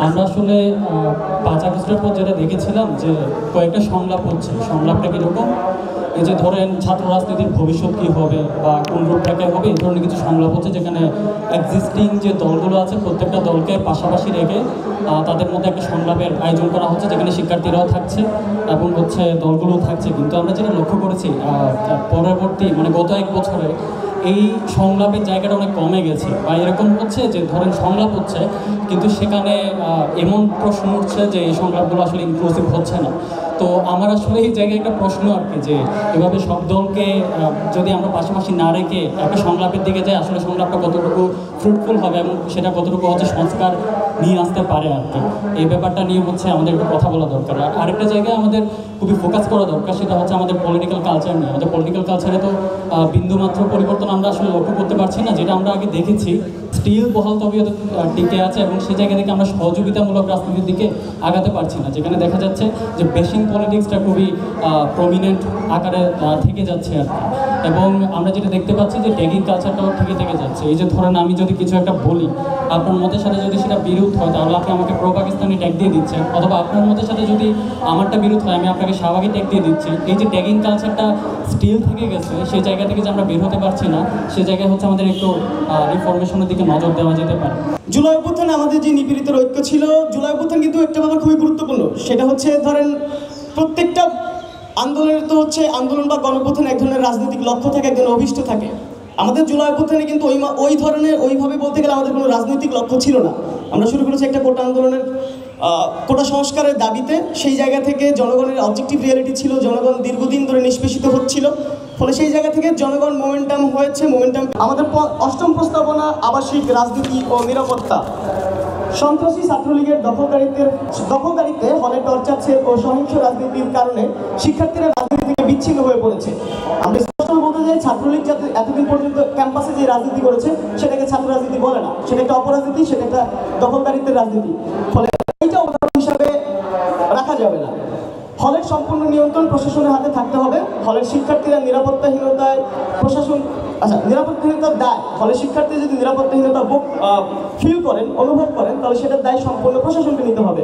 আমরা আসলে ৫ আগস্টের পর যেটা দেখেছিলাম যে কয়েকটা সংলাপ হচ্ছে। সংলাপটা কীরকম, এই যে ধরেন ছাত্র রাজনীতির ভবিষ্যৎ কী হবে বা কোন রূপরেখায় হবে, এই ধরনের কিছু সংলাপ হচ্ছে, যেখানে এক্সিস্টিং যে দলগুলো আছে প্রত্যেকটা দলকে পাশাপাশি রেখে তাদের মধ্যে একটা সংলাপের আয়োজন করা হচ্ছে, যেখানে শিক্ষার্থীরাও থাকছে এবং দলগুলোও থাকছে। কিন্তু আমরা যেটা লক্ষ্য করেছি পরবর্তী গত 1 বছরে এই সংলাপের জায়গাটা অনেক কমে গেছে, বা এরকম হচ্ছে যে ধরেন সংলাপ হচ্ছে কিন্তু সেখানে এমন প্রশ্ন উঠছে যে এই সংলাপগুলো আসলে ইনক্লুসিভ হচ্ছে না। তো আমার আসলে এই জায়গায় একটা প্রশ্ন আর কি, যে এভাবে সব দলকে যদি আমরা পাশাপাশি না রেখে একটা সংলাপের দিকে যাই, আসলে সংলাপটা কতটুকু ফ্রুটফুল হবে এবং সেটা কতটুকু সংস্কার নিয়ে আসতে পারে আর কি, এই ব্যাপারটা নিয়ে আমাদের একটু কথা বলা দরকার। আর আরেকটা জায়গায় আমাদের খুবই ফোকাস করা দরকার, সেটা হচ্ছে আমাদের পলিটিক্যাল কালচার নিয়ে। আমাদের পলিটিক্যাল কালচারে তো বিন্দুমাত্র পরিবর্তন আমরা আসলে লক্ষ্য করতে পারছি না। যেটা আমরা আগে দেখেছি স্টিল বহাল তবিয়ত টিকে আছে, এবং সেই জায়গা থেকে আমরা সহযোগিতামূলক রাজনীতির দিকে আগাতে পারছি না, যেখানে দেখা যাচ্ছে যে বেশিং পলিটিক্সটা খুবই প্রমিনেন্ট আকারে থেকে যাচ্ছে আর কি। এবং আমরা যেটা দেখতে পাচ্ছি যে ট্যাগিং কালচারটাও থেকে যাচ্ছে। এই যে ধরেন আমি যদি কিছু একটা বলি, আপনার মতের সাথে যদি সেটা বিরোধ হয়, তাহলে আপনি আমাকে প্রো পাকিস্তানি ট্যাগ দিয়ে দিচ্ছেন, অথবা আপনার মতের সাথে যদি আমারটা বিরোধ হয়, আমি আপনাকে শাহবাগী ট্যাগ দিয়ে দিচ্ছি। এই যে ট্যাগিং কালচারটা স্টিল থেকে গেছে, সেই জায়গা থেকে যে আমরা বের হতে পারছি না, সে জায়গায় আমাদের একটু রিফরমেশনের দিকে নজর দেওয়া যেতে পারে। জুলাই অভ্যুত্থানে আমাদের যে নিপীড়িত ঐক্য ছিল, জুলাই অভ্যুত্থান কিন্তু একটা ব্যাপার খুবই গুরুত্বপূর্ণ। সেটা হচ্ছে ধরেন প্রত্যেকটা আন্দোলনের তো আন্দোলন বা গণঅভ্যুত্থানে এক ধরনের রাজনৈতিক লক্ষ্য থাকে, এক ধরনের অভিষ্ট থাকে। আমাদের জুলাই অভ্যুত্থানে কিন্তু ওইভাবে বলতে গেলে আমাদের কোনো রাজনৈতিক লক্ষ্য ছিল না। আমরা শুরু করেছি একটা কোটা আন্দোলনের, কোটা সংস্কারের দাবিতে। সেই জায়গা থেকে জনগণের অবজেক্টিভ রিয়ালিটি ছিল, জনগণ দীর্ঘদিন ধরে নিষ্পেষিত হচ্ছিল, ফলে সেই জায়গা থেকে জনগণ মোমেন্টাম আমাদের 8ম প্রস্তাবনা আবাসিক রাজনীতি ও নিরাপত্তা। সন্ত্রাসী ছাত্রলীগের দখলদারিত্বে হলে টর্চার ও সহিংস রাজনীতির কারণে শিক্ষার্থীরা রাজনীতি থেকে বিচ্ছিন্ন হয়ে পড়েছে। আমরা স্পষ্ট বলতে চাই, ছাত্রলীগ যাতে এতদিন পর্যন্ত ক্যাম্পাসে যে রাজনীতি করেছে সেটাকে ছাত্র রাজনীতি বলে না, সেটা একটা অপরাজনীতি, সেটা একটা দখলদারিত্বের রাজনীতি। ফলে এইটা উদাহরণ হিসাবে রাখা যাবে না। হলের সম্পূর্ণ নিয়ন্ত্রণ প্রশাসনের হাতে থাকতে হবে। হলের শিক্ষার্থীরা নিরাপত্তাহীনতার দায়, হলের শিক্ষার্থীরা যদি নিরাপত্তাহীনতা ফিল করেন, অনুভব করেন, তাহলে সেটার দায় সম্পূর্ণ প্রশাসনকে নিতে হবে।